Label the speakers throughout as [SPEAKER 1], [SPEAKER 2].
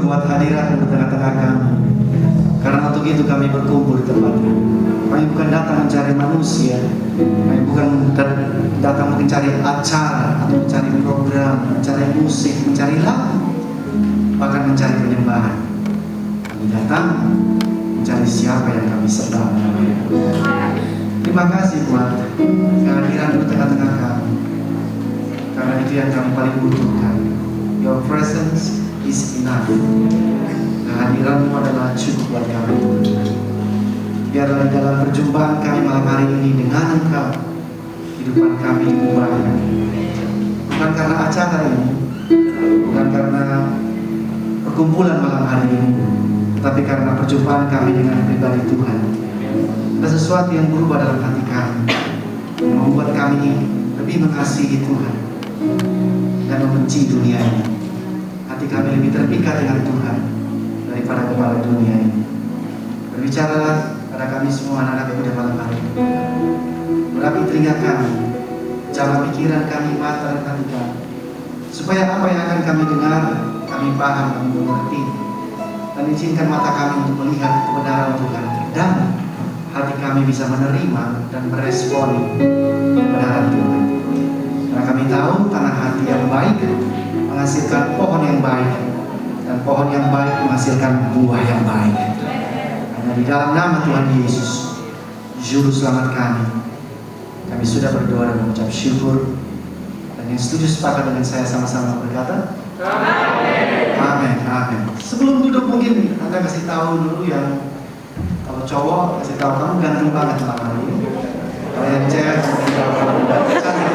[SPEAKER 1] buat hadirat di tengah-tengah kami. Karena untuk itu kami berkumpul di tempat ini. Kami bukan datang mencari manusia, kami bukan datang mencari acara atau mencari program, mencari musik, mencari lagu, bahkan mencari penyembahan. Kami datang mencari siapa yang kami sembah. Terima kasih buat kehadiran di tengah-tengah kami. Karena itu yang kami paling butuhkan. Your presence is enough. Kehadiranmu adalah cukup buat kami. Biarlah dalam perjumpaan kami malam hari ini dengan Engkau, kehidupan kami diubahkan. Bukan karena acara ini, bukan karena perkumpulan malam hari ini, tetapi karena perjumpaan kami dengan pribadi Tuhan. Ada sesuatu yang berubah dalam hati kami, yang membuat kami lebih mengasihi Tuhan dan membenci dunia ini. Hati kami lebih terpikat dengan Tuhan daripada kepada dunia ini. Berbicaralah pada kami semua anak-anak muda malam hari ini. Berapi telinga kami, jawab pikiran kami, mata dan hati kami, supaya apa yang akan kami dengar, kami paham, kami mengerti, dan izinkan mata kami untuk melihat kebenaran Tuhan, dan hati kami bisa menerima dan meresponi kebenaran Tuhan. Karena kami tahu tanah hati yang baik menghasilkan pohon yang baik, dan pohon yang baik menghasilkan buah yang baik. Hanya di dalam nama Tuhan Yesus, Juru Selamat kami sudah berdoa dan mengucap syukur. Dan yang setuju sepakat dengan saya sama-sama berkata, Amin. Amin. Amin. Sebelum duduk mungkin Anda kasih tahu dulu yang kalau cowok kasih tahu kamu ganteng banget malam hari ini. Kalau yang cewek kasih tahu kamu cantik.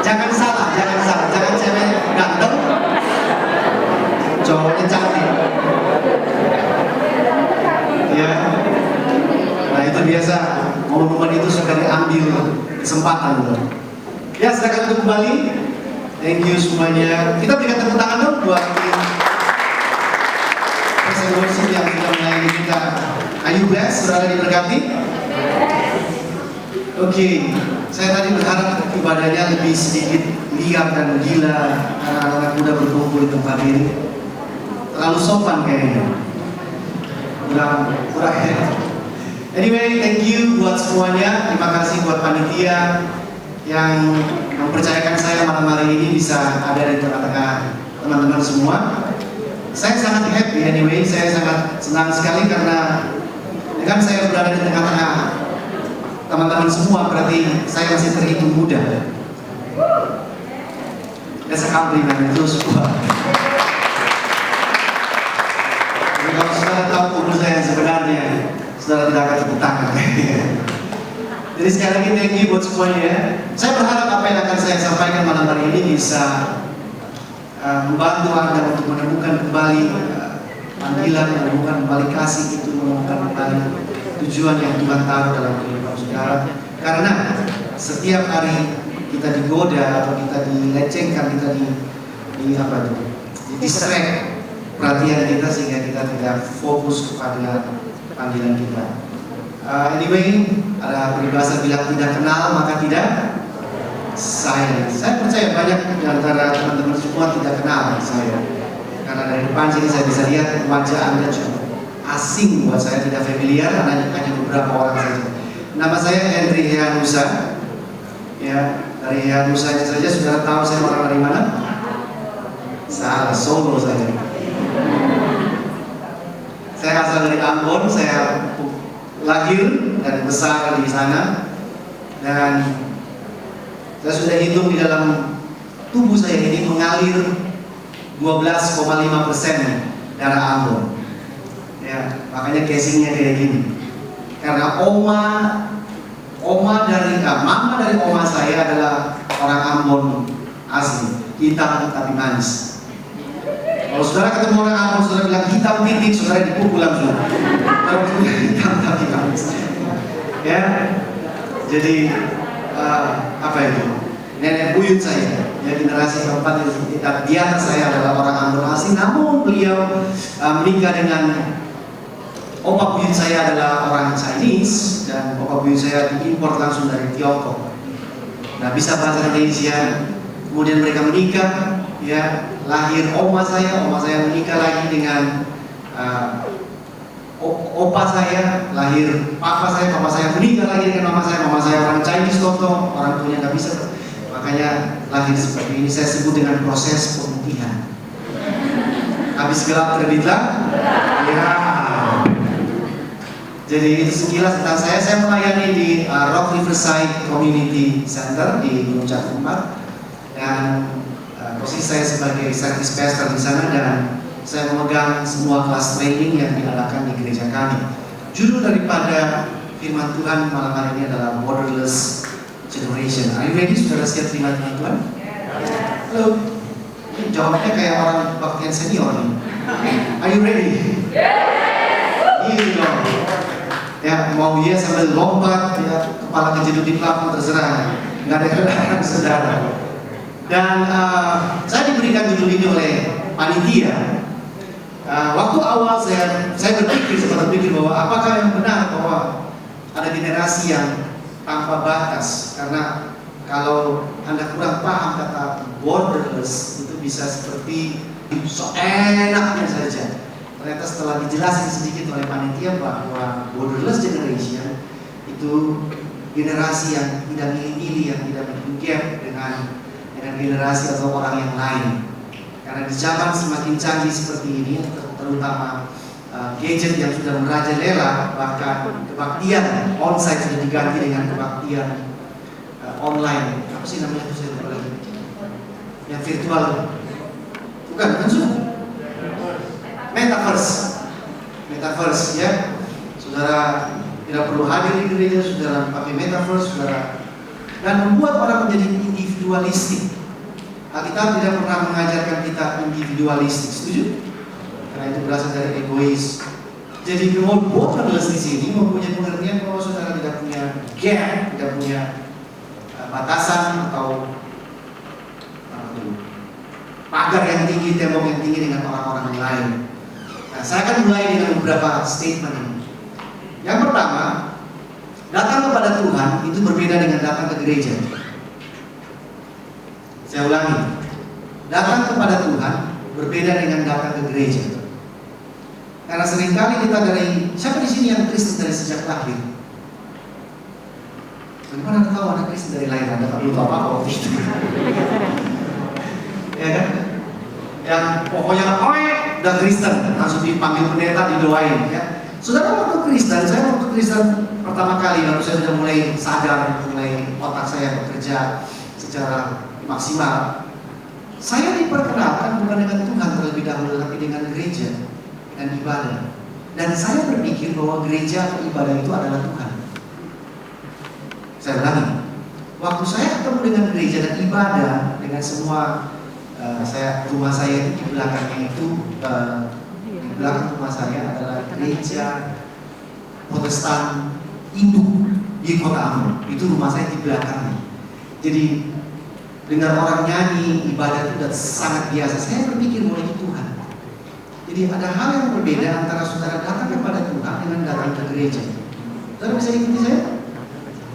[SPEAKER 1] Jangan salah, jangan cewek ganteng, cowoknya cantik. Ya, nah itu biasa momen-momen itu suka diambil kesempatan loh. Ya, silakan duduk kembali. Thank you semuanya. Kita berikan tepuk tangan dong buat presiden worship yang sudah melayani kita. Are you blessed? Saudara diberkati? Oke, saya tadi berharap ibadahnya lebih sedikit liar dan gila karena anak-anak muda berkumpul di tempat ini. Terlalu sopan kayaknya. Kurang ya. Anyway, thank you buat semuanya. Terima kasih buat panitia yang mempercayakan saya malam hari ini bisa ada di tengah-tengah teman-teman semua. Saya sangat happy anyway, saya sangat senang sekali karena dengan saya berada di tengah-tengah teman-teman semua berarti saya masih terhitung muda. That's a compliment, itu sebuah. Jadi kalau saudara tahu umur saya sebenarnya, saudara tidak akan tepuk tangan. Jadi sekali lagi thank you buat semuanya. Saya berharap apa yang akan saya sampaikan malam hari ini bisa membantu Anda untuk menemukan kembali panggilan, menemukan kembali kasih itu, menemukan kembali tujuan yang Tuhan taruh dalam kehidupan saudara. Karena setiap hari kita digoda atau kita dilecehkan, kita distract perhatian kita sehingga kita tidak fokus kepada panggilan kita. Anyway, ada peribahasa bilang tidak kenal maka tidak sayang. Saya percaya banyak di antara teman-teman semua tidak kenal saya. Karena dari depan sini saya bisa lihat wajah Anda cukup asing buat saya, tidak familiar, hanya beberapa orang saja. Nama saya Henry Heanusa. Ya, dari Heanusa saja sudah tahu saya orang dari mana? Salah, Solo saja. Saya asal dari Ambon, saya lahir dan besar di sana, dan saya sudah hitung di dalam tubuh saya ini mengalir 12,5% darah Ambon. Ya, makanya casingnya kayak gini. Karena mama dari oma saya adalah orang Ambon asli, hitam tapi manis. Kalau saudara ketemu orang Ambon, saudara bilang hitam titik, saudara dipukul langsung. Kalau hitam tapi manis. Ya, jadi apa itu? Nenek buyut saya, ya generasi keempat di atas saya adalah orang Ambon asli. Namun beliau menikah dengan opa buyut saya adalah orang Chinese, dan opa buyut saya diimpor langsung dari Tiongkok. Nah, bisa bahasa Indonesia, kemudian mereka menikah, ya, lahir oma saya menikah lagi dengan opa saya, lahir papa saya menikah lagi dengan mama saya orang Chinese toto, orang tuanya nggak bisa, makanya lahir seperti ini. Saya sebut dengan proses pemutihan. Habis gelap terbitlah, ya. Jadi itu sekilas tentang saya. Saya melayani di Rock Riverside Community Center di Gunung Cakupat, dan posisi saya sebagai service pastor di sana, dan saya memegang semua kelas training yang diadakan di gereja kami. Judul daripada firman Tuhan malam hari ini adalah Borderless Generation. Are you ready? Saudara siap terima firman Tuhan? Halo. Jawabnya kayak orang baktian senior nih. Are you ready? Iya dong. Ya, mau iya sambil lompat, ya, kepala kejedut di plafon, terserah. Nggak ada keadaan saudara. Dan saya diberikan judul ini oleh panitia. Waktu awal saya sempat berpikir bahwa apakah yang benar bahwa ada generasi yang tanpa batas, karena kalau Anda kurang paham kata borderless itu bisa seperti seenaknya saja. Ternyata setelah dijelasin sedikit oleh panitia bahwa borderless generation itu generasi yang tidak milih-milih, yang tidak bergap dengan generasi atau orang yang lain. Karena di zaman semakin canggih seperti ini, terutama gadget yang sudah merajalela, bahkan kebaktian onsite sudah diganti dengan kebaktian online. Apa sih namanya itu, saya lupa lagi. Yang virtual, bukan Zoom, metaverse ya. Saudara tidak perlu hadir di gereja, saudara pakai metaverse, saudara, dan membuat orang menjadi individualistik. Alkitab tidak pernah mengajarkan kita individualistik, setuju? Karena itu berasal dari egois. Jadi borderless di sini mempunyai pengertian bahwa saudara tidak punya gap, tidak punya batasan atau pagar yang tinggi, tembok yang tinggi dengan orang-orang lain. Nah, saya akan mulai dengan beberapa statement ini. Yang pertama, datang kepada Tuhan itu berbeda dengan datang ke gereja. Saya ulangi, datang kepada Tuhan berbeda dengan datang ke gereja. Karena seringkali kita siapa di sini yang Kristen dari sejak lahir? Bagaimana Anda tahu anak Kristen dari lahir? Anda tak perlu tahu apa waktu itu. Ya kan? Yang pokoknya udah Kristen, langsung dipanggil pendeta, didoain. Ya. Saudara, waktu Kristen pertama kali, lalu saya sudah mulai sadar, mulai otak saya bekerja secara maksimal. Saya diperkenalkan bukan dengan Tuhan terlebih dahulu, tapi dengan gereja dan ibadah. Dan saya berpikir bahwa gereja atau ibadah itu adalah Tuhan. Saya ulangi, waktu saya ketemu dengan gereja dan ibadah, dengan semua rumah saya itu di belakangnya itu di belakang rumah saya adalah gereja Protestan induk di Kota Ambon. Itu rumah saya di belakangnya. Jadi dengar orang nyanyi, ibadah itu sudah sangat biasa. Saya berpikir bahwa itu Tuhan. Jadi ada hal yang berbeda antara saudara datang kepada Tuhan dengan datang ke gereja. Saudara bisa ikuti saya?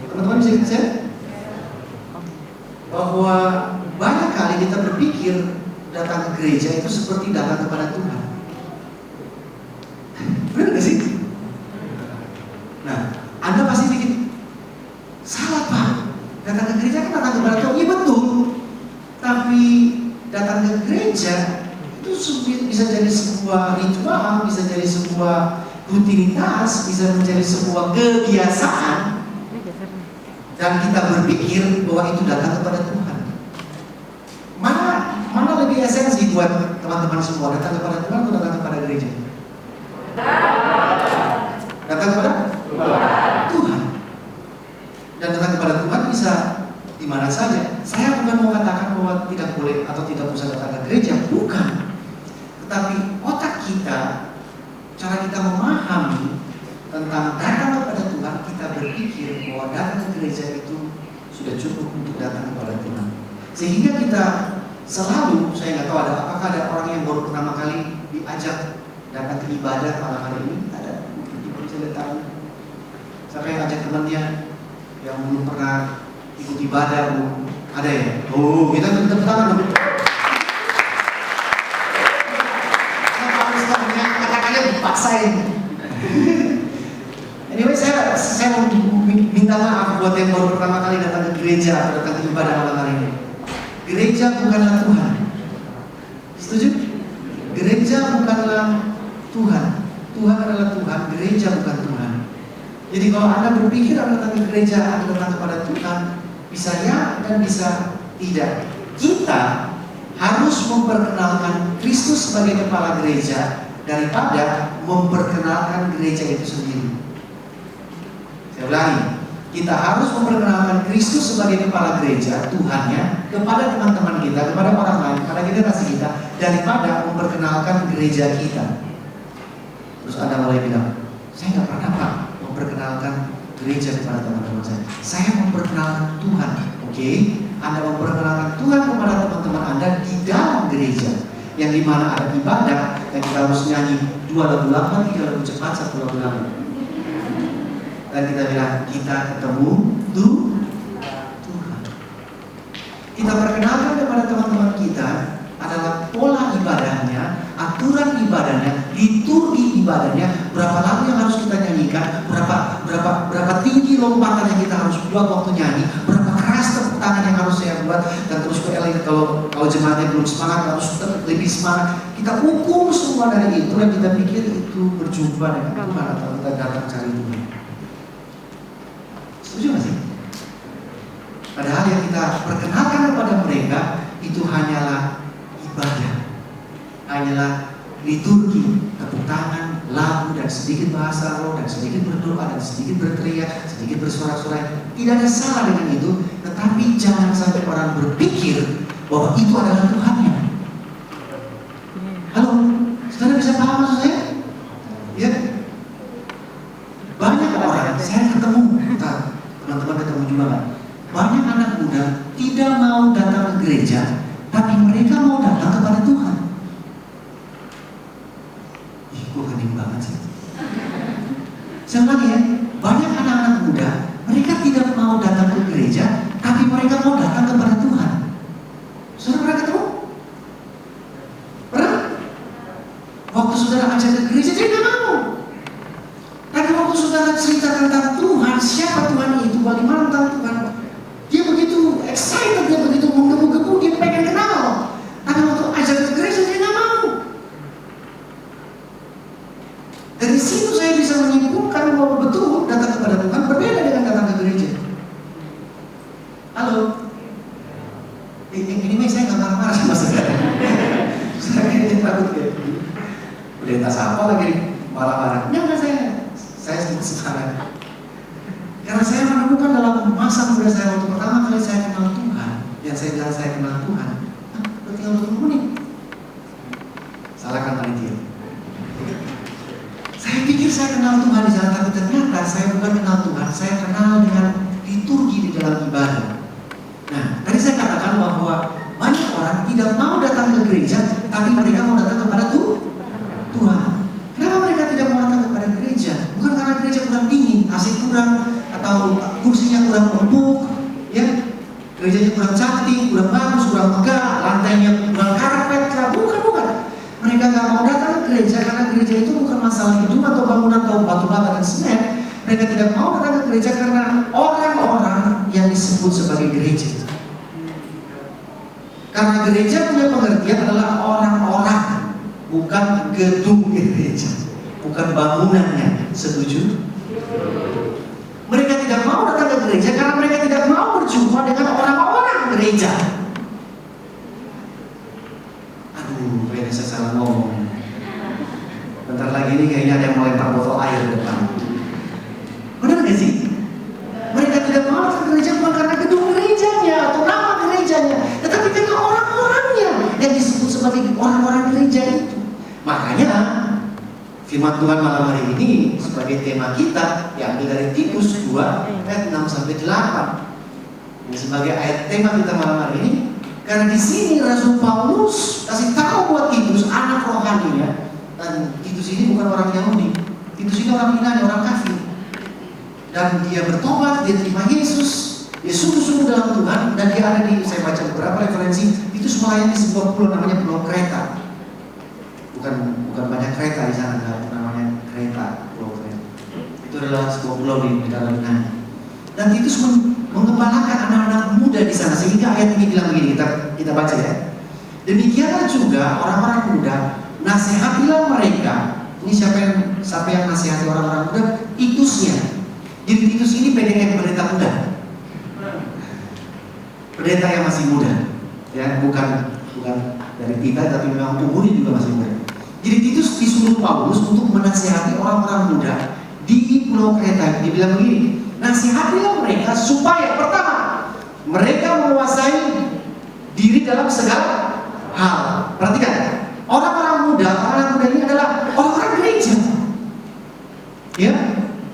[SPEAKER 1] Teman-teman bisa ikuti saya? Bahwa banyak kali kita berpikir datang ke gereja itu seperti datang kepada Tuhan. Benar gak sih? Nah, Anda pasti pikir, salah Pak, datang ke gereja kan datang kepada Tuhan. Iya betul. Tapi datang ke gereja itu bisa jadi sebuah ritual, bisa jadi sebuah rutinitas, bisa menjadi sebuah kebiasaan. Dan kita berpikir bahwa itu datang kepada Tuhan. Mana lebih esensi buat teman-teman semua, datang kepada Tuhan atau datang kepada gereja? Datang kepada Tuhan. Dan datang kepada Tuhan bisa di mana saja. Saya bukan mau katakan bahwa tidak boleh atau tidak usah datang ke gereja, bukan. Tetapi otak kita, cara kita memahami tentang datang kepada Tuhan, kita berpikir bahwa datang ke gereja itu sudah cukup untuk datang kepada Tuhan. Sehingga kita selalu, saya nggak tahu apakah ada orang yang baru pertama kali diajak datang ke ibadah malam hari ini? Ada? Mungkin bisa lihat tangan. Siapa yang ajak temannya yang belum pernah ikut ibadah, Ada ya? Oh, kita tepuk tangan dulu. Kata-katanya dipaksain. Anyway, saya mau minta maaf buat yang baru pertama kali datang ke gereja atau datang ke ibadah malam hari ini. Gereja bukanlah Tuhan. Setuju? Gereja bukanlah Tuhan. Tuhan adalah Tuhan, gereja bukan Tuhan. Jadi kalau Anda berpikir Anda datang ke gereja, Anda datang kepada Tuhan, bisa ya dan bisa tidak. Kita harus memperkenalkan Kristus sebagai kepala gereja daripada memperkenalkan gereja itu sendiri. Saya ulangi, kita harus memperkenalkan Kristus sebagai kepala gereja, Tuhannya, kepada teman-teman kita, kepada orang lain, kepada generasi kita, daripada memperkenalkan gereja kita. Terus Anda mulai bilang, saya nggak pernah Pak memperkenalkan gereja kepada teman-teman saya. Saya memperkenalkan Tuhan, oke? Anda memperkenalkan Tuhan kepada teman-teman Anda di dalam gereja, yang dimana ada ibadah, dan kita harus nyanyi 2 lagu lama, 3 lagu cepat, 1 lagu lama. Dan kita bilang, kita ketemu Tuhan. Kita perkenalkan kepada teman-teman kita adalah pola ibadahnya, aturan ibadahnya, liturgi ibadahnya, berapa lagu yang harus kita nyanyikan, berapa tinggi lompatan yang kita harus buat waktu nyanyi, berapa keras tepuk tangan yang harus saya buat, dan terus kalau jemaatnya belum semangat harus lebih semangat. Kita ukur semua dari itu dan kita pikir itu berjumpa dengan Tuhan atau kita datang cari Tuhan. Setuju gak sih? Padahal yang kita perkenalkan kepada mereka itu hanyalah ibadah, hanyalah liturgi, tepuk tangan, lagu, dan sedikit bahasa roh, dan sedikit berdoa, dan sedikit berteriak, sedikit bersorak-sorai. Tidak ada salah dengan itu, tetapi jangan sampai orang berpikir bahwa itu adalah Tuhannya. Halo, saudara bisa paham maksud saya? Ya, banyak orang, saya ketemu, teman-teman ketemu juga kan? Banyak anak muda tidak mau datang ke gereja, tapi mereka mau datang kepada Tuhan. Ih, gue kening banget sih. Saya lagi ya, banyak anak-anak muda, mereka tidak mau datang ke gereja, tapi mereka mau datang kepada Tuhan. Saudara pernah ketemu? Pernah? Waktu saudara ajak ke gereja, dia nggak mau. Tapi waktu saudara cerita tentang Tuhan, siapa Tuhan itu, bagaimana tentang Tuhan, dia begitu excited, dia begitu menggebu-gebu, dia pengen kenal. Tapi waktu ajak ke gereja dia nggak mau. Dari situ saya bisa menyimpulkan bahwa betul datang kepada Tuhan berbeda dengan datang ke gereja. Halo, ini saya nggak marah-marah sama saudara. Saya kayaknya takut ya. Udah entah siapa lagi marah-marah. Nggak saya sedikit sekarang. Karena saya menemukan dalam masa muda saya waktu pertama kali saya kenal Tuhan, yang saya bilang saya kenal Tuhan, udah tinggal 20 menit. Salahkan panitia. Saya pikir saya kenal Tuhan di sana, tapi ternyata saya bukan kenal Tuhan, saya kenal dengan liturgi di dalam ibadah. Nah, tadi saya katakan bahwa banyak orang tidak mau datang ke gereja, tapi mereka mau datang kepada Tuhan. Kenapa mereka tidak mau datang kepada gereja? Bukan karena gereja kurang dingin, AC kurang, atau kursinya kurang empuk, ya, gerejanya kurang cantik, kurang bagus, kurang megah, lantainya kurang karpet, bukan. Mereka nggak mau datang ke gereja karena gereja itu bukan masalah gedung atau bangunan atau batu bata dan semen. Mereka tidak mau datang ke gereja karena orang-orang yang disebut sebagai gereja. Karena gereja punya pengertian adalah orang-orang, bukan gedung gereja, bukan bangunannya. Setuju? Mereka tidak mau datang ke gereja karena mereka tidak mau berjumpa dengan orang-orang gereja. Aduh, kayaknya saya salah ngomong. Bentar lagi ini kayaknya ada yang melempar botol air di depan. Benar gak sih? Mereka tidak mau datang ke gereja bukan karena gedung gerejanya atau nama gerejanya, tetapi karena orang-orangnya yang disebut sebagai orang-orang gereja itu. Makanya firman Tuhan malam hari ini sebagai tema kita diambil dari Titus 2 ayat 6-8. Ini sebagai ayat tema kita malam hari ini. Karena di sini Rasul Paulus kasih tahu buat Titus anak rohaninya, dan Titus ini bukan orang Yahudi, Titus ini orang Yunani, orang kafir. Dan dia bertobat, dia terima Yesus, Dia sungguh-sungguh dalam Tuhan, dan dia ada di, saya baca beberapa referensi, itu melayani sebuah pulau namanya Pulau Kreta. Bukan banyak kereta di sana, namanya Kreta, Pulau Kreta. Itu adalah sebuah pulau di negara Yunani. Dan Titus mengembalakan anak-anak muda di sana, sehingga ayat ini bilang begini, kita baca ya. Demikianlah juga orang-orang muda, nasihatilah mereka. Ini siapa yang nasihati orang-orang muda? Titusnya. Jadi Titus ini PDM, pendeta muda. Pendeta yang masih muda, ya, bukan dari kita, tapi memang umurnya juga masih muda. Jadi Titus disuruh Paulus untuk menasihati orang-orang muda di Pulau Kreta. Dia bilang begini, nasihatilah mereka supaya pertama, mereka menguasai diri dalam segala hal. Perhatikan, orang-orang muda ini adalah orang-orang gereja, ya,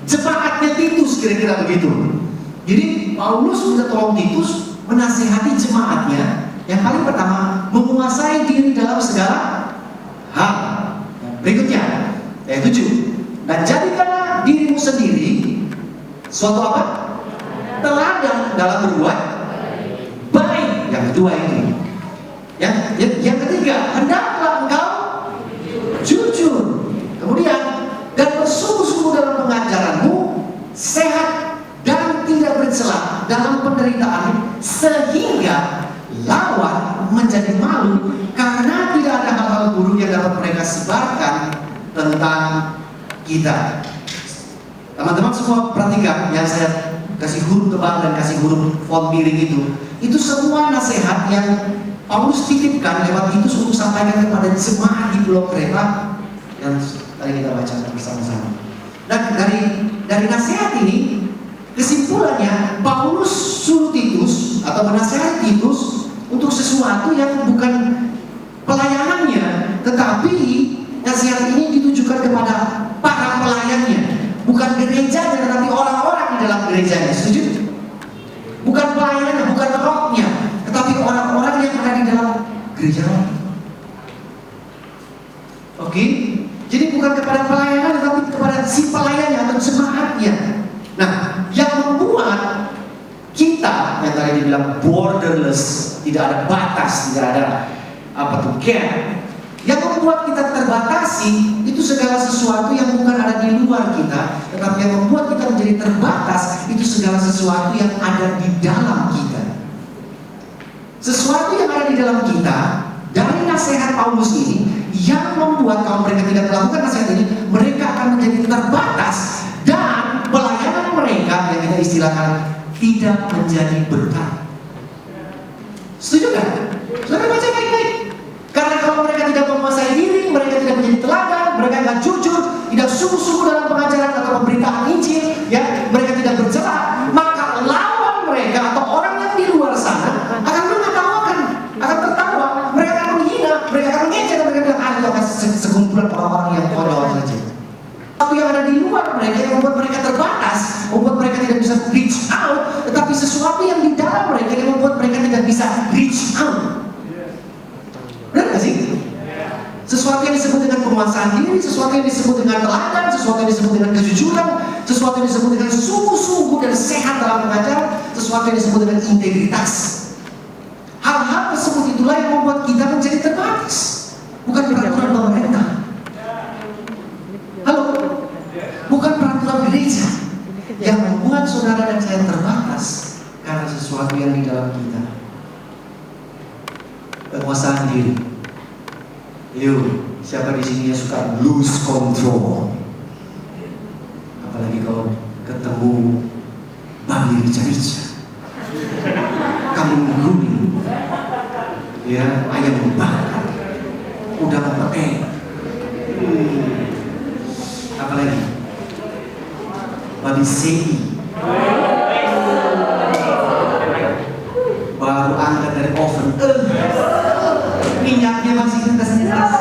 [SPEAKER 1] jemaatnya Titus, kira-kira begitu. Jadi Paulus minta tolong Titus menasihati jemaatnya. Yang paling pertama, menguasai diri dalam segala hal. Berikutnya, ayat 7. Dan jadikanlah dirimu sendiri suatu apa? Teladan dalam berbuat baik. Yang kedua ini. Yang ketiga, hendaklah engkau jujur. Kemudian, dan bersungguh-sungguh dalam pengajaranmu, sehat dan tidak bercela dalam penderitaan, sehingga lawan menjadi malu karena tidak ada hal-hal buruk yang dapat mereka sebarkan tentang kita. Teman-teman semua perhatikan yang saya kasih huruf tebal dan kasih huruf font miring itu semua nasihat yang Paulus titipkan lewat Titus untuk sampaikan kepada jemaat di Pulau Kreta yang tadi kita baca bersama-sama. Dan dari nasihat ini, kesimpulannya Paulus suruh Titus atau menasihati Titus untuk sesuatu yang bukan pelayanannya, tetapi nasihat ini ditujukan kepada para pelayannya, bukan gerejanya, tetapi orang-orang di dalam gerejanya. Setuju? Bukan pelayanannya, bukan rohnya, tetapi orang-orang yang ada di dalam gereja. Oke? Jadi bukan kepada pelayanan, tetapi kepada si pelayannya atau jemaatnya. Nah, yang membuat kita yang tadi dibilang borderless, tidak ada batas, tidak ada gap, yang membuat kita terbatasi itu segala sesuatu yang bukan ada di luar kita, tetapi yang membuat kita menjadi terbatas itu segala sesuatu yang ada di dalam kita. Sesuatu yang ada di dalam kita dari nasihat Paulus ini yang membuat kalau mereka tidak melakukan nasihat ini, mereka akan menjadi terbatas dan pelayanan mereka yang kita istilahkan tidak menjadi berkat. Setuju kan? Saudara baca baik-baik. Karena kalau mereka tidak menguasai diri, mereka tidak menjadi teladan, mereka tidak jujur, tidak sungguh-sungguh dalam pengajaran atau pemberitaan Injil, ya, mereka tidak bercela, maka lawan mereka atau orang yang di luar sana akan menertawakan, akan tertawa, mereka akan menghina, mereka akan mengejek, mereka bilang, itu akan sekumpulan orang-orang yang konyol saja. Tapi yang ada di luar mereka yang membuat mereka terbatas, membuat mereka tidak bisa reach out, tetapi sesuatu yang di dalam mereka yang membuat mereka tidak bisa reach out. Benar gak sih? Sesuatu yang disebut dengan penguasaan diri, sesuatu yang disebut dengan teladan, sesuatu yang disebut dengan kejujuran, sesuatu yang disebut dengan sungguh-sungguh dan sehat dalam pengajaran, sesuatu yang disebut dengan integritas. Hal-hal tersebut itulah yang membuat kita menjadi terbatas, bukan peraturan pemerintah. Halo? Bukan peraturan gereja yang membuat saudara dan saya terbatas karena sesuatu yang di dalam kita. Penguasaan diri. Yuk, siapa di sini yang suka lose control? Apalagi kalau ketemu babi rica-rica, kamu mengguni, ya, ayam bakar, udah pakai. Apalagi babi sei, baru angkat dari oven, minyaknya masih netes-netes.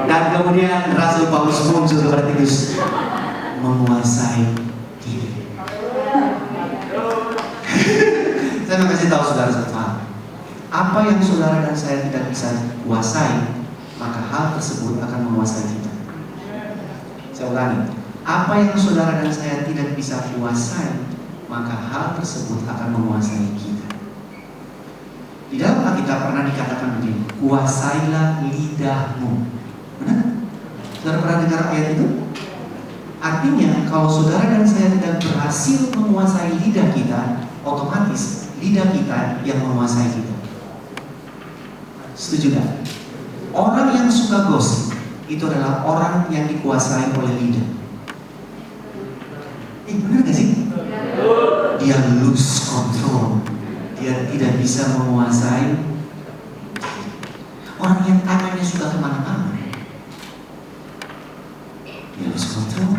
[SPEAKER 1] Dan kemudian Rasul Paulus muncul kepada Titus, menguasai diri. Saya mau kasih tahu saudara satu hal. Apa yang saudara dan saya tidak bisa kuasai, maka hal tersebut akan menguasai kita. Saya ulangi, apa yang saudara dan saya tidak bisa kuasai, maka hal tersebut akan menguasai kita. Di dalam Alkitab pernah dikatakan begini, kuasailah lidahmu. Benar? Saudara pernah dengar ayat itu? Artinya kalau saudara dan saya tidak berhasil menguasai lidah kita, otomatis lidah kita yang menguasai kita. Setuju gak? Orang yang suka gosip itu adalah orang yang dikuasai oleh lidah. Benar gak sih? Dia lose control. Dia tidak bisa menguasai. Orang yang tangannya suka kemana-mana, dia lose control.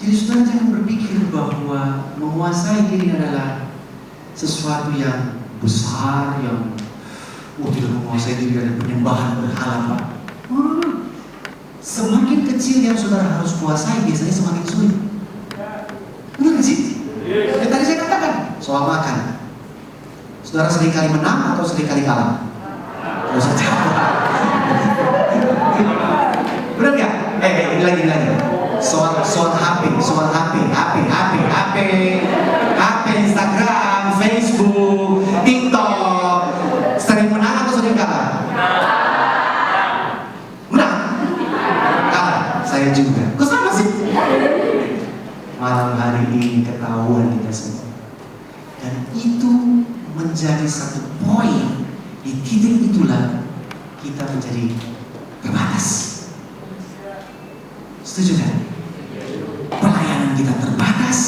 [SPEAKER 1] Jadi saudara jangan berpikir bahwa menguasai diri adalah sesuatu yang besar, yang tidak menguasai diri dan penyembahan berhala. Semakin kecil yang saudara harus kuasai, biasanya semakin sulit. Benar gak sih? Yang tadi saya katakan soal makan. Saudara seringkali menang atau seringkali kalah? Gak usah jawab. Benar gak? Ini lagi. Soal HP, Instagram, Facebook, TikTok. Sering menang atau sering kalah? Menang? Kalah? Saya juga. Kok sama sih? Malam hari ini ketahuan kita semua. Dan itu menjadi satu poin. Di titik itulah kita menjadi terbatas. Setuju kan? Pelayanan kita terbatas,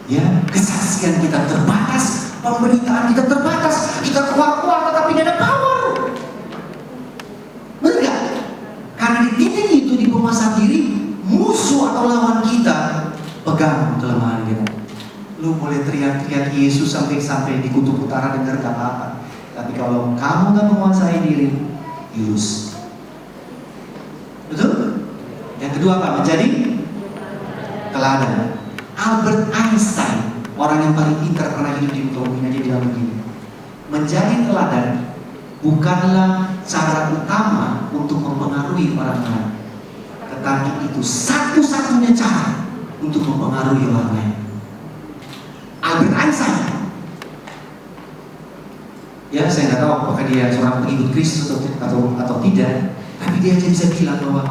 [SPEAKER 1] ya, kesaksian kita terbatas, pemberitaan kita terbatas, kita keluar tetapi tidak ada power. Benar gak? Karena di titik itu, di penguasaan diri, musuh atau lawan kita pegang kelemahan kita. Lu boleh teriak-teriak Yesus sampai di kutub utara dengar gak apa-apa, tapi kalau kamu gak menguasai diri, lose. Betul? Yang kedua apa? Menjadi teladan. Albert Einstein, orang yang paling pintar pernah hidup di muka bumi, dia bilang begini, menjadi teladan bukanlah cara utama untuk mempengaruhi orang lain, tetapi itu satu-satunya cara untuk mempengaruhi orang lain. Albert Einstein. Ya, saya nggak tahu apakah dia seorang pengikut Kristus atau tidak, tapi dia aja bisa bilang bahwa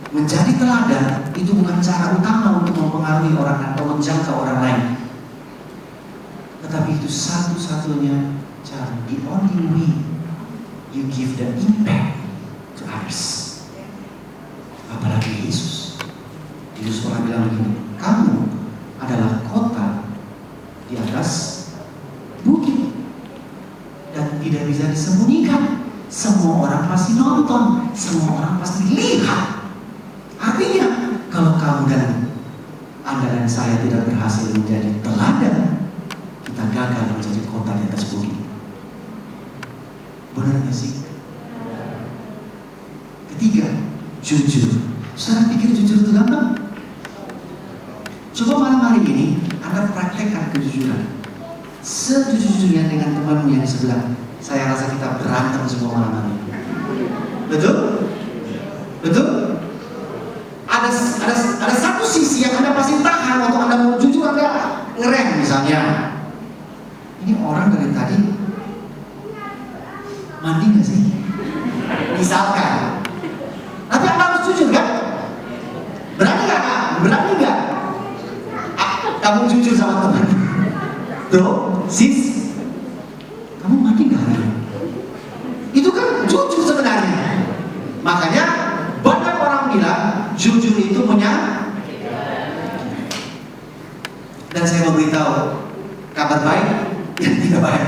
[SPEAKER 1] menjadi teladan itu bukan cara utama untuk mempengaruhi orang atau menjangkau orang lain, tetapi itu satu-satunya cara. The only way you give the impact to others. Apalagi Yesus. Yesus pernah bilang begini, kamu adalah kota di atas bukit dan tidak bisa disembunyikan. Semua orang pasti nonton, semua orang pasti lihat. Artinya, kalau kamu dan Anda dan saya tidak berhasil menjadi teladan, kita gagal menjadi kota di atas bukit. Benar gak sih? Ketiga, jujur. Saudara pikir jujur itu gampang? Coba malam hari ini Anda praktekkan kejujuran. Sejujurnya dengan temanmu yang di sebelah. Saya rasa kita berantem semua malam hari. Betul? Betul? Ada satu sisi yang Anda pasti tahan waktu Anda mau jujur, Anda ngerem misalnya. Ini orang dari tadi mandi gak sih? Misalkan. Tapi Anda harus jujur kan? Berani gak? Berani gak? Kamu jujur sama teman. Bro, sis, kamu mandi gak hari ini? Itu kan jujur sebenarnya. Makanya banyak orang bilang jujur itu dan saya mau beritahu kabar baik yang tidak baik.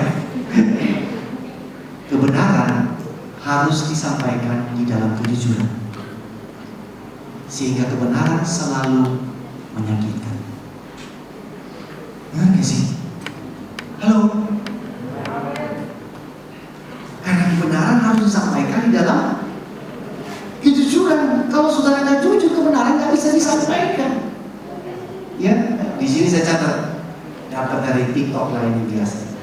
[SPEAKER 1] Kebenaran harus disampaikan di dalam kejujuran, sehingga kebenaran selalu menyakitkan. Benar gak sih? Halo? Karena kebenaran harus disampaikan di dalam kejujuran. Kalau saudara nggak jujur, kebenaran nggak bisa disampaikan. Ya, di sini saya catat dapat dari TikTok lain yang biasa.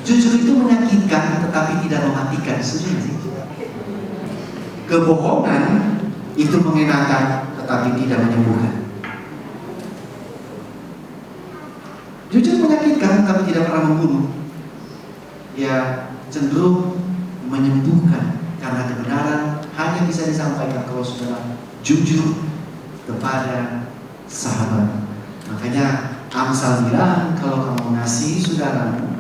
[SPEAKER 1] Jujur itu menyakitkan, tetapi tidak mematikan. Setuju sih? Kebohongan itu mengenakan, tetapi tidak menyembuhkan. menyaksikan tapi tidak pernah membunuh, ya cenderung menyembuhkan, karena kebenaran hanya bisa disampaikan kalau saudara jujur kepada sahabat. Makanya Amsal bilang, kalau kamu mengasihi saudaramu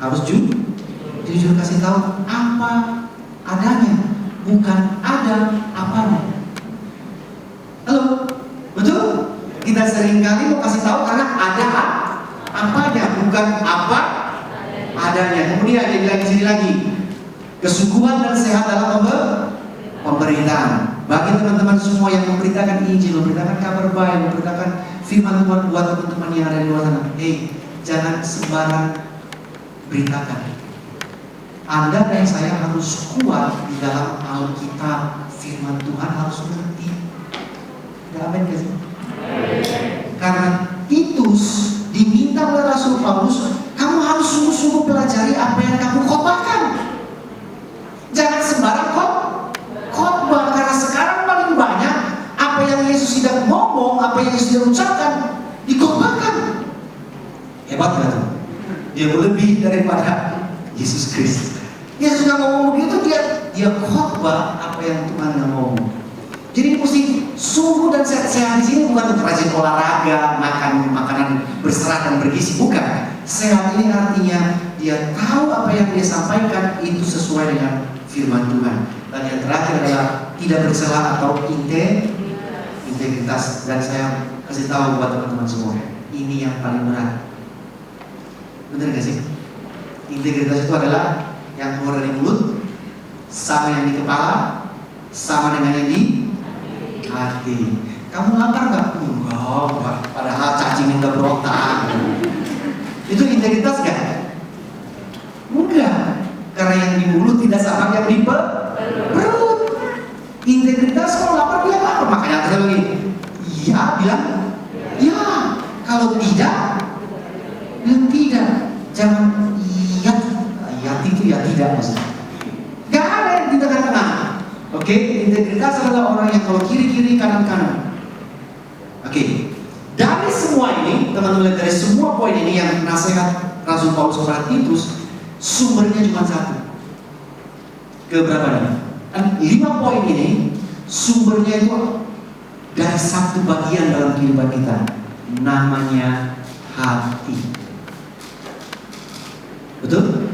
[SPEAKER 1] harus jujur kasih tahu apa adanya, bukan ada apanya. Halo, betul? Kita seringkali mau kasih tahu karena ada apanya, bukan apa adanya. Kemudian dia bilang di sini lagi, kesungguhan dan sehat dalam pemberitaan. Bagi teman-teman semua yang memberitakan Injil, memberitakan kabar baik, memberitakan firman Tuhan buat teman-teman yang ada di luar sana, jangan sembarang beritakan. Anda dan saya harus kuat di dalam Alkitab, firman Tuhan harus mengerti. Amin gak sih? Karena Titus diminta oleh Rasul Paulus, kamu harus sungguh-sungguh pelajari apa yang kamu khotbahkan. Jangan sembarang khotbah, karena sekarang paling banyak apa yang Yesus tidak ngomong, apa yang Yesus tidak ucapkan, dikhotbahkan. Hebat gak tuh? Dia lebih daripada Yesus Kristus. Yesus nggak ngomong begitu, dia khotbah apa yang Tuhan nggak ngomong. Jadi mesti sungguh dan sehat di sini bukan untuk rajin olahraga, makan makanan berserat dan bergizi, bukan. Sehat ini artinya dia tahu apa yang dia sampaikan itu sesuai dengan firman Tuhan. Dan yang terakhir adalah tidak bercela atau integritas. Dan saya kasih tahu buat teman-teman semua, ini yang paling berat. Benar gak sih? Integritas itu adalah yang keluar dari mulut sama yang di kepala, sama dengan yang di hati. Kamu lapar nggak? Enggak. Padahal cacing udah berontak. Itu integritas nggak? Enggak. Karena yang di mulut tidak sama yang di perut. Integritas kalau lapar dia lapar. Makanya kita begini. Iya bilang iya. Kalau tidak bilang tidak. Jangan iya itu ya tidak maksudnya. Gak ada yang di tengah-tengah. Oke, integritas adalah orang yang kalau kiri-kiri kanan-kanan. Oke, dari semua ini, teman-teman, dari semua poin ini yang nasihat Rasul Paulus kepada Titus, sumbernya cuma satu. Keberapa nih? 5 poin ini sumbernya itu dari satu bagian dalam kehidupan kita, namanya hati. Betul?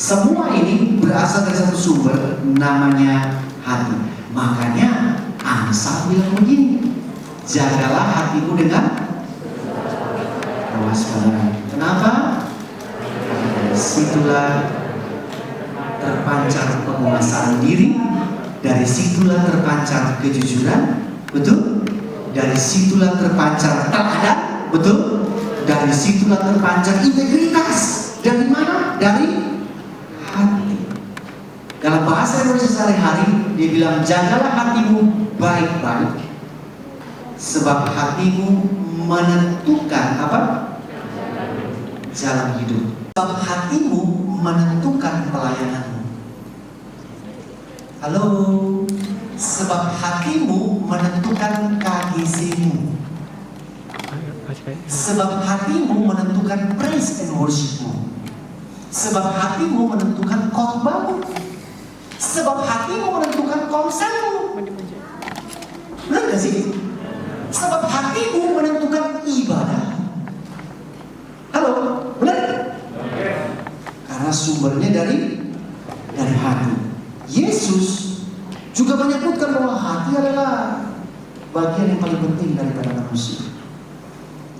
[SPEAKER 1] Semua ini berasal dari satu sumber, namanya hati. Makanya Amsal bilang begini, jagalah hatimu dengan kewaspadaan. Kenapa? Dari situlah terpancar penguasaan diri, dari situlah terpancar kejujuran, betul? Dari situlah terpancar teladan, betul? Dari situlah terpancar integritas. Dari mana? Dari hati. Dalam bahasa Indonesia sehari-hari dia bilang, jagalah hatimu baik-baik, sebab hatimu menentukan apa? Jalan hidup. Sebab hatimu menentukan pelayananmu. Halo. Sebab hatimu menentukan KGC-mu. Sebab hatimu menentukan praise and worship-mu. Sebab hatimu menentukan khotbahmu. Sebab hatimu menentukan konsermu. Benar gak sih? Sebab hatimu menentukan ibadah. Halo, benar? Karena sumbernya dari hati. Yesus juga menyebutkan bahwa hati adalah bagian yang paling penting daripada manusia.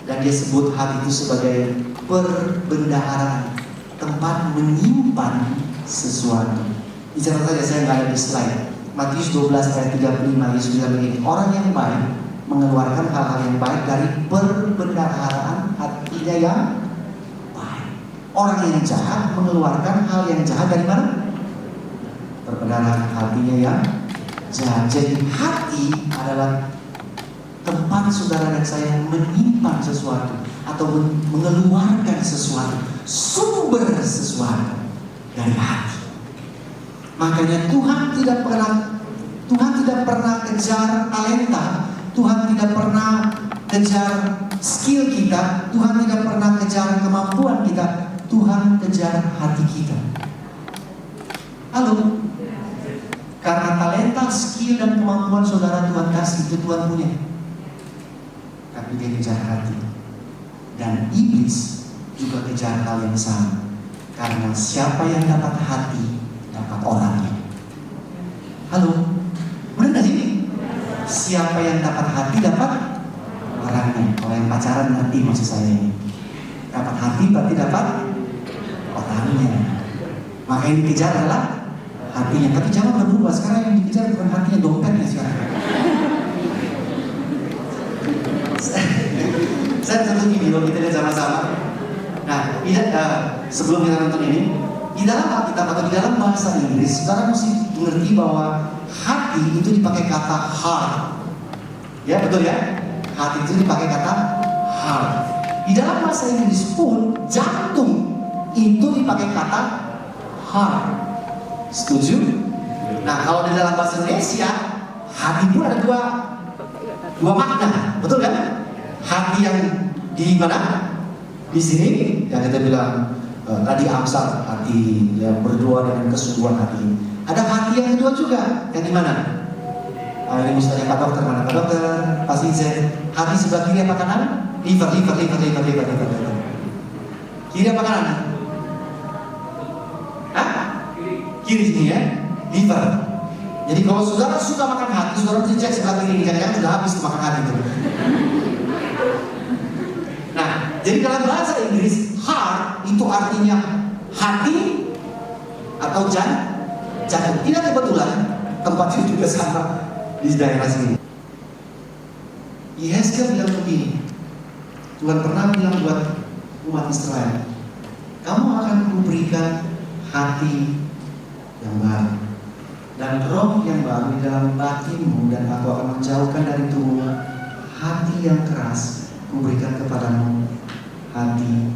[SPEAKER 1] Dan dia sebut hati itu sebagai perbendaharaan, tempat menyimpan sesuatu. Bicara saja, saya nggak ada di slide. Matius 12 ayat 35, Yesus bilang begini, orang yang baik mengeluarkan hal-hal yang baik dari perbendaharaan hatinya yang baik. Orang yang jahat mengeluarkan hal yang jahat dari mana? Perbendaharaan hatinya yang jahat. Jadi hati adalah tempat saudara dan saya menyimpan sesuatu atau mengeluarkan sesuatu, sumber sesuatu dari hati. Makanya Tuhan tidak pernah kejar talenta, Tuhan tidak pernah kejar skill kita, Tuhan tidak pernah kejar kemampuan kita, Tuhan kejar hati kita. Halo? Karena talenta, skill, dan kemampuan saudara Tuhan kasih, itu Tuhan punya. Tapi dia kejar hati. Dan iblis juga kejar hal yang sama. Karena siapa yang dapat hati, dapat orangnya. Halo? Benar gak sih? Siapa yang dapat hati, dapat orangnya. Kalau yang pacaran nanti maksud saya ini. Dapat hati berarti dapat orangnya. Maka yang dikejar adalah hatinya. Tapi jangan berubah. Sekarang yang dikejar bukan hatinya, dompetnya sekarang. Saya tentu video kita lihat sama-sama. Nah, sebelum kita nonton ini, di dalam Alkitab atau di dalam bahasa Inggris, saudara mesti mengerti bahwa hati itu dipakai kata heart. Ya, betul ya? Hati itu dipakai kata heart. Di dalam bahasa Inggris pun jantung itu dipakai kata heart. Setuju? Nah, kalau di dalam bahasa Indonesia, hati pun ada dua makna, betul kan? Hati yang di mana? Di sini yang kita bilang tadi Amsal, hati yang berdoa dengan kesungguhan hati. Ada hati yang kedua juga, yang di mana? Ini misalnya Pak Dokter, mana Pak Dokter? Pasti hati sebelah kiri apa kanan? Liver. Kiri apa kanan? Hah? Kiri sini ya, liver. Jadi kalau saudara suka makan hati, saudara mesti cek sebelah kiri, jangan-jangan sudah habis makan hati itu. Nah, jadi dalam bahasa Inggris, heart itu artinya hati atau jantung. Tidak kebetulan tempatnya juga sama di daerah sini. Yeskel bilang begini, Tuhan pernah bilang buat umat Israel, kamu akan kuberikan hati yang baru dan roh yang baru di dalam batinmu, dan aku akan menjauhkan dari tubuhmu hati yang keras, kuberikan kepadamu hati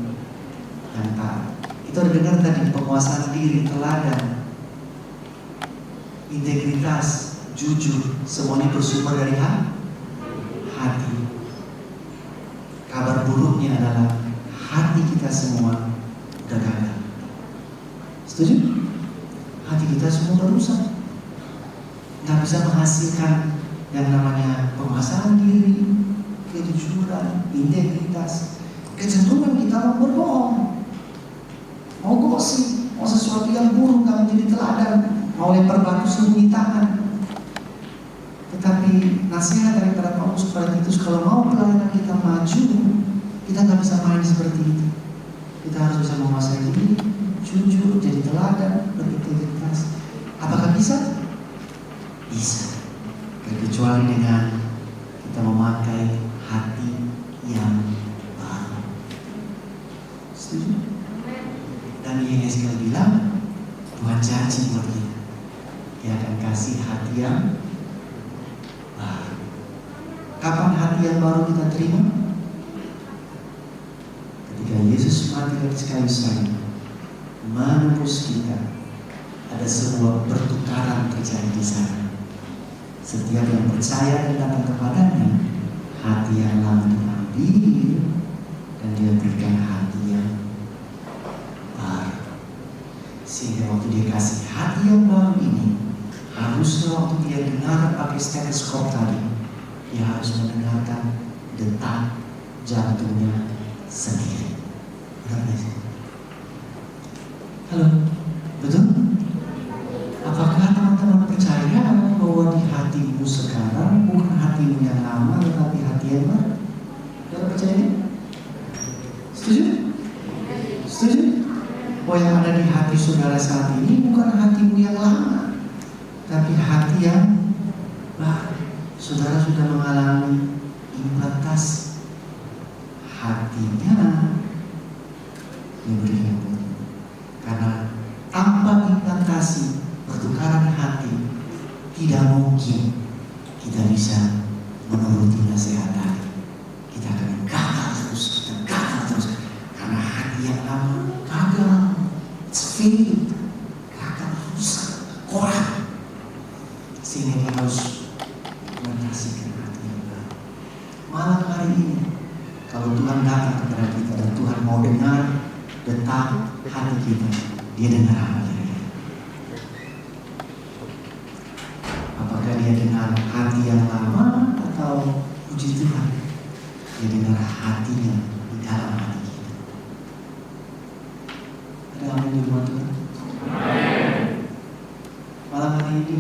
[SPEAKER 1] yang taat. Itu ada dengar tadi, penguasaan diri, teladan, integritas, jujur, semuanya bersumber dari hati. Kabar buruknya adalah hati kita semua udah gagal. Setuju? Hati kita semua udah rusak, nggak bisa menghasilkan yang namanya penguasaan diri, kejujuran, integritas. Kecenderungan kita mau berbohong, mau gosip, mau sesuatu yang buruk, nggak menjadi teladan, mau lempar batu sembunyi tangan. Tetapi nasihat daripada Paulus kepada Titus, kalau mau pelayanan kita maju, kita nggak bisa main seperti itu. Kita harus bisa menguasai diri, jujur, jadi teladan, berintegritas. Apakah bisa? Bisa. Kecuali dengan kita memakai hati yang baru. Setuju? Dan Yeskel bilang, Tuhan janji buat kita, Dia akan kasih hati yang baru. Kapan hati yang baru kita terima? Ketika Yesus mati di atas kayu salib, menebus kita, ada sebuah pertukaran terjadi di sana. Setiap yang percaya dan datang kepadanya, hati yang lama diambil dan Dia berikan hati yang baru. Sehingga waktu Dia kasih hati yang baru ini, harusnya waktu dia dengar pakai stetoskop tadi, dia harus mendengarkan detak jantungnya sendiri. Benar gak sih? Halo, betul? Apakah teman-teman percaya bahwa di hatimu sekarang bukan hatimu yang lama, tetapi hati yang baru? Saudara percaya ini? Setuju? Setuju? Bahwa yang ada di hati saudara saat ini bukan hatimu yang lama, tapi hati yang baru. Saudara sudah mengalami implantasi hatinya diberikan. Karena tanpa implantasi, pertukaran hati, tidak mungkin kita bisa menuruti nasihat hati. Kita akan gagal terus, karena hati yang lama gagal, fail, gagal, rusak, korak. Sehingga kita harus mengasihkan hati yang baru. Malam hari ini menatap hati kita, dia dengar apa kira-kira? Apakah dia dengar hati yang lama atau puji Tuhan? Dia dengar hatinya di dalam hati kita. Ada amin di rumah Tuhan? Malam hari ini,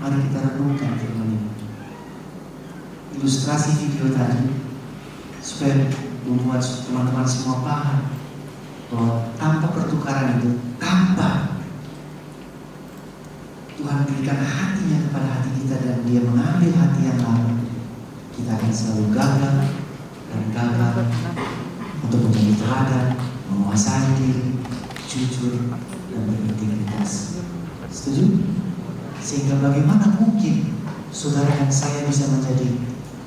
[SPEAKER 1] mari kita renungkan firman ini. Ilustrasi video tadi supaya membuat teman-teman semua paham bahwa tanpa pertukaran itu, tanpa Tuhan berikan hatinya kepada hati kita dan dia mengambil hati yang lama, kita akan selalu gagal dan gagal untuk menjadi teladan, menguasai diri, jujur dan berintegritas. Setuju? Sehingga bagaimana mungkin saudara dan saya bisa menjadi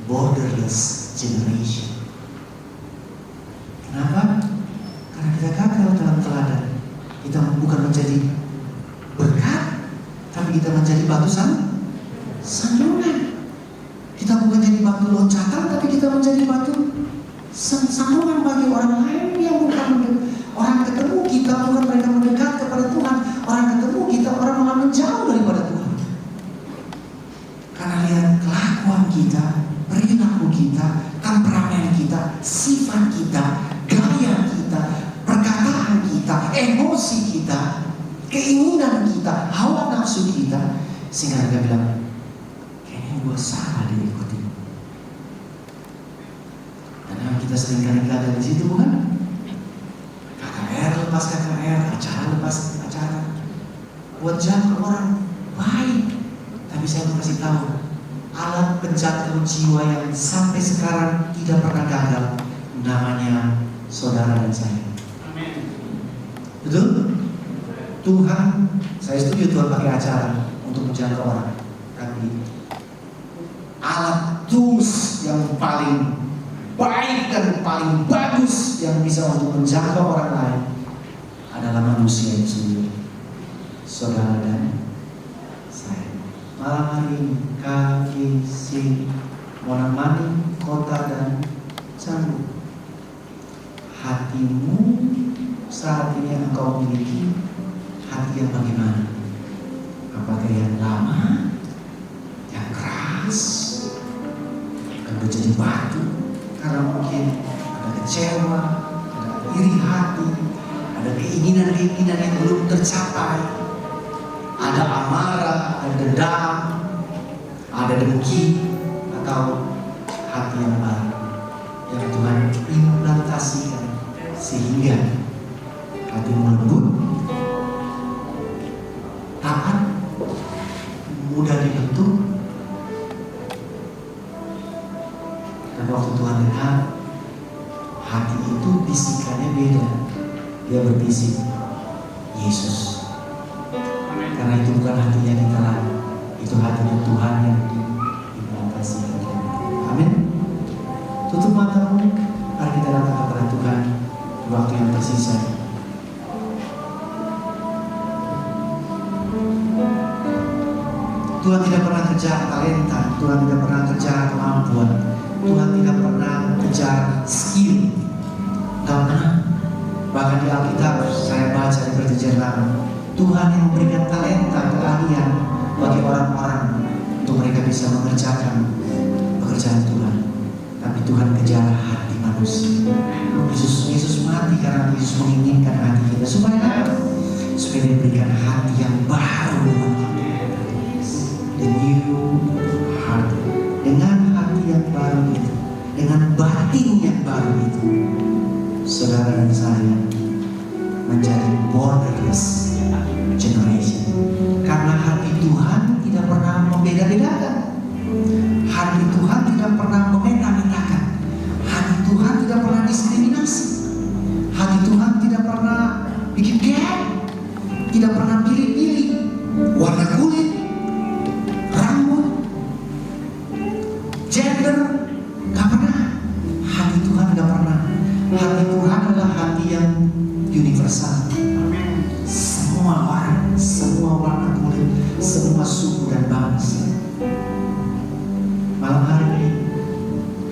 [SPEAKER 1] borderless generation? Kenapa? Karena kita gagal dalam teladan. Kita bukan menjadi berkat, tapi kita menjadi batu sandungan. Kita bukan jadi batu loncatan, tapi kita menjadi batu sandungan bagi orang lain yang bukan orang ketemu kita, bukan mereka mendekat kepada Tuhan. Orang ketemu kita, orang malah menjauh daripada Tuhan. Karena lihat kelakuan kita, perilaku kita, temperamen kita, sifat kita, gaya kita, perkataan kita, emosi kita, keinginan kita, hawa nafsu kita, sehingga dia bilang, kayaknya gue salah diikuti. Karena kita sering kali gagal di situ, bukan? KKR lepas KKR, acara lepas acara, buat jangkau orang baik. Tapi saya mau kasih tahu, alat penjangkau jiwa yang sampai sekarang tidak pernah gagal, namanya saudara dan saya. Amin. Betul? Tuhan, saya setuju Tuhan pakai acara untuk menjangkau orang. Tapi alat tools yang paling baik dan paling bagus yang bisa untuk menjangkau orang lain adalah manusia itu sendiri, saudara dan saya. Malam hari ini KKC Monamani, Kota dan Canggu, hatimu saat ini yang engkau miliki, hati yang bagaimana? Apakah yang lama, yang keras, akan menjadi batu karena mungkin ada kecewa, ada iri hati, ada keinginan-keinginan yang belum tercapai, ada amarah, ada dendam, ada dengki, atau hati yang baru yang Tuhan implantasikan sehingga hatimu lembut, taat, mudah dibentuk. Dan waktu Tuhan lihat hati itu bisikannya beda, dia berbisik Yesus. Karena itu bukan hatinya kita lagi, itu hatinya Tuhan yang diimplantasikan. Amin. Tutup matamu, mari kita datang kepada Tuhan di waktu yang tersisa. Tuhan tidak pernah kejar talenta, Tuhan tidak pernah kejar kemampuan, Tuhan tidak pernah kejar skill. Tidak pernah. Bahkan di Alkitab saya baca di Perjanjian Lama, Tuhan yang memberikan talenta, keahlian bagi orang-orang untuk mereka bisa mengerjakan pekerjaan Tuhan. Tapi Tuhan kejar hati manusia. Yesus mati karena Yesus menginginkan hati kita supaya dia berikan hati yang baru, the new heart. Dengan hati yang baru itu, dengan batin yang baru itu, saudara dan saya menjadi borderless generation. Karena hati Tuhan tidak pernah membeda-bedakan. Hati Tuhan tidak pernah memeta-metakan. Hati Tuhan tidak pernah diskriminasi. Hati Tuhan tidak pernah bikin gap, tidak pernah pilih-pilih warna kulit, rambut, gender, gak pernah. Hati Tuhan gak pernah. Hati Tuhan adalah hati yang universal. Semua orang, semua warna kulit, semua suku dan bangsa. Malam hari ini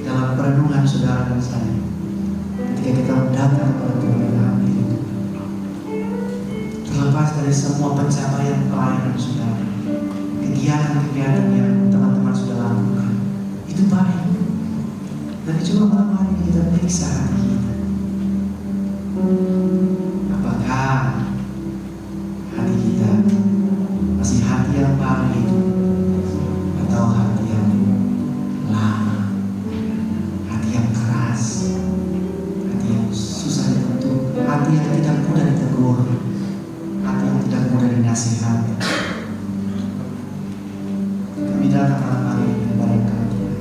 [SPEAKER 1] dalam perenungan saudara dan saya, ketika kita terlepas dari semua pencapaian pelayanan saudara, kegiatan-kegiatan yang teman-teman sudah lakukan, itu baik. Tapi coba malam hari ini kita periksa hati kita. Apakah hati kita masih hati yang baru itu, atau hati yang lama, hati yang keras, hati yang susah dibentuk, hati yang tidak mudah ditegur, hati yang tidak mudah dinasihati? Kami datang malam hari ini kepada kalian.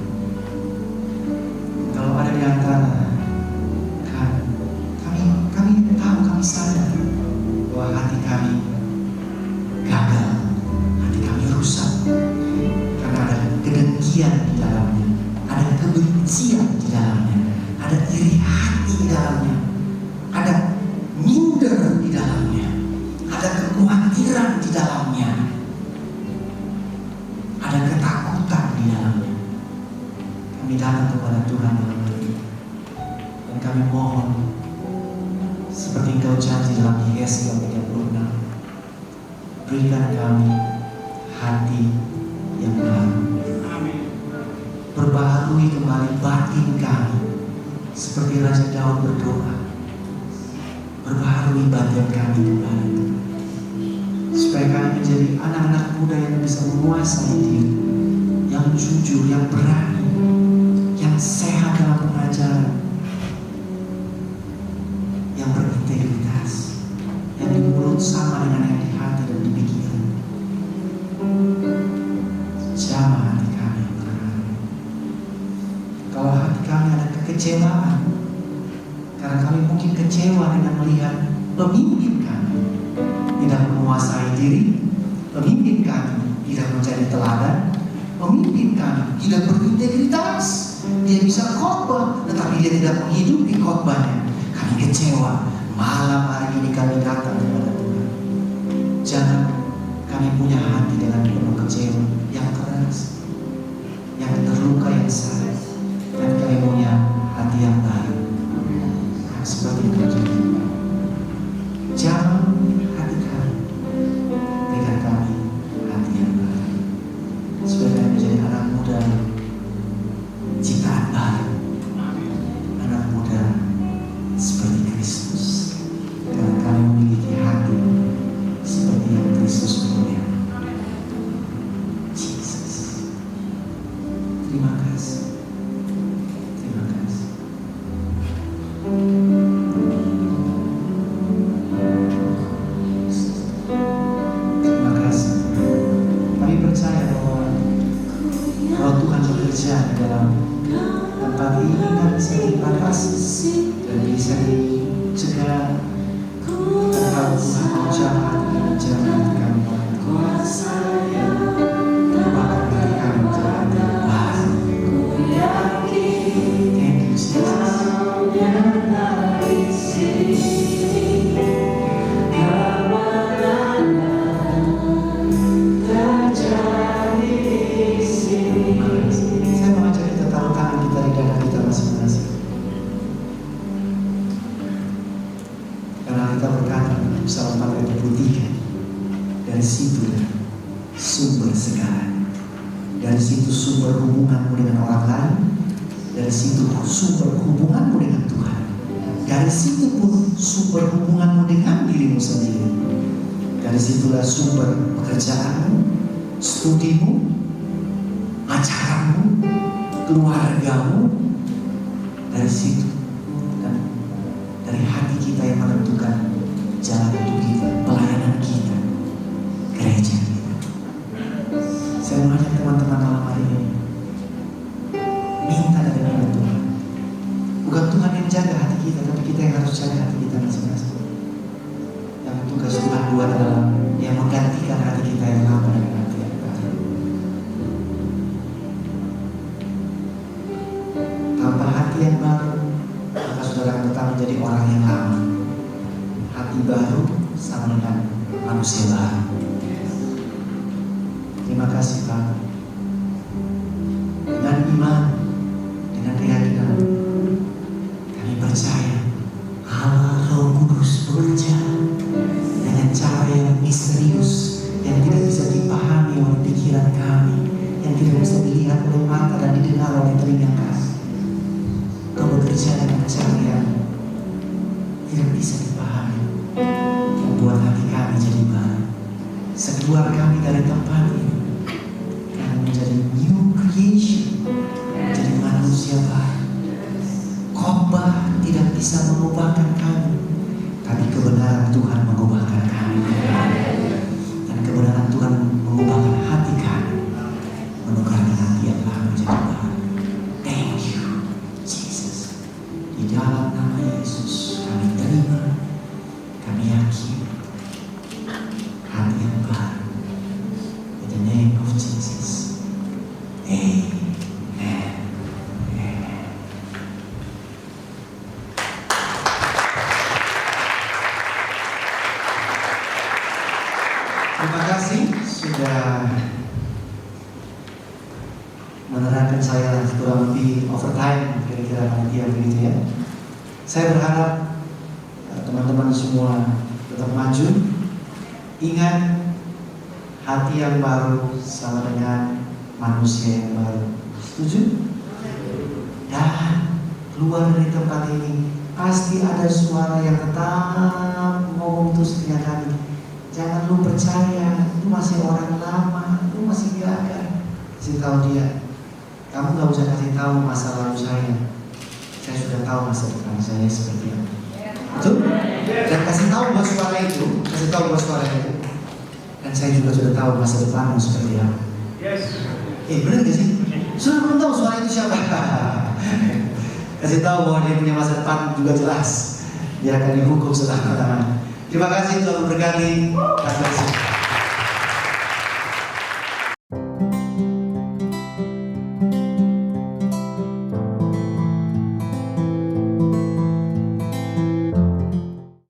[SPEAKER 1] Kalau ada di antara kami tahu, kami sadar bahwa hati kami gagal, hati kami rusak, karena ada kedengkian di dalamnya, ada kebencian di dalamnya, ada iri hati di dalamnya, ada minder di dalamnya, ada kekhawatiran di dalamnya, ada ketakutan di dalamnya. Kami datang kepada Tuhan malam hari ini dan kami mohon, seperti Engkau janji dalam Yesaya 36, berikan kami hati yang baru. Perbaharui kembali batin kami, seperti Raja Daud berdoa. Perbaharui batin kami kembali, supaya kami menjadi anak-anak muda yang bisa menguasai diri, yang jujur, yang berani, yang sehat dalam pengajaran, yang berintegritas, yang di mulut sama dengan yang di hati dan di pikiran. Jamah hati kami, Tuhan. Kalau hati kami ada kekecewaan, karena kami mungkin kecewa dengan melihat pemimpin kami tidak menguasai diri, pemimpin kami tidak menjadi teladan, pemimpin kami tidak berintegritas. Dia bisa khotbah, tetapi dia tidak menghidupi khotbahnya. Kami kecewa. Malam hari ini kami datang kepada Tuhan. Jangan kami punya hati dengan penuh kecewa, yang keras, yang terluka, yang sakit. Dan kami punya hati yang baik, yang seperti itu. Jangan hati kami, berikan kami hati yang baik, supaya kami menjadi anak muda ciptaan baru, anak muda seperti Kristus, karena kami memiliki hati seperti yang Kristus punya. Jesus, terima kasih, terima kasih. Terima kasih. Kami percaya bahwa Roh Tuhan bekerja di dalam tempat ini dan dibatasi dan bisa dicegah. Kalau Tuhan mengucap hati kami, jangan hati kami bahkan hati kami menjadi baru. Thank you, Jesus. Saya mengajak kita taruh tangan kita di dada kita masing-masing. Karena kita berkata Psalm 43, dari situ sumber segalanya. Dari situ sumber hubunganmu dengan orang lain. Dari situ sumber hubunganmu dengan Tuhan. Dari situ pun sumber hubunganmu dengan dirimu sendiri. Dari situlah sumber pekerjaanmu, studimu, acaramu, keluargamu. Dari situ dan dari hati kita yang menentukan jalan hidup kita, pelayanan kita, gereja kita. Saya mengajak teman-teman malam hari ini, minta dari Tuhan. Bukan Tuhan yang jaga hati kita, tapi kita yang harus jaga hati kita masing-masing. Yang tugas Tuhan buat adalah yang menggantikan hati kita yang lama dengan hati yang baru. Tanpa hati yang baru, maka saudara akan tetap menjadi orang yang lama. Hati baru sama dengan manusia baru. Terima kasih Pak. Dengan iman, dengan keyakinan, kami percaya Allah Roh Kudus bekerja dengan cara yang tidak bisa dipahami, membuat hati kami jadi baru. Sekeluar kami dari tempat ini, kami menjadi new creation, menjadi manusia baru. Khotbah tidak bisa mengubahkan kami, tapi kebenaran Tuhan mengubahkan kami. Dan kebenaran Tuhan mengubahkan hati kami, menukarkan hati yang lama menjadi baru. Thank you, Jesus. Di dalam nama Yesus kami terima, kami yakin hati yang baru. In the name of Jesus. Amen. Terima kasih sudah menerangkan saya kurang lebih overtime kira-kira panitia begitu ya. Saya berharap teman-teman semua tetap maju. Ingat, hati yang baru sama dengan manusia yang baru. Setuju? Dan keluar dari tempat ini pasti ada suara yang tetap ngomong terus setiap kali. Jangan lu percaya, lu masih orang lama, lu masih gagal. Kasih tahu dia, kamu gak usah kasih tahu masa lalu saya. Saya sudah tahu masa depan saya seperti apa. Betul? Dan kasih tahu buat suara itu, kasih tahu buat suara itu. Dan saya juga sudah tahu masa depanmu seperti apa. Benar gak sih? Sudah belum tahu suara itu siapa. Kasih tahu bahwa dia punya masa depan juga jelas. Dia akan dihukum selama-lamanya. Terima kasih Tuhan berkati.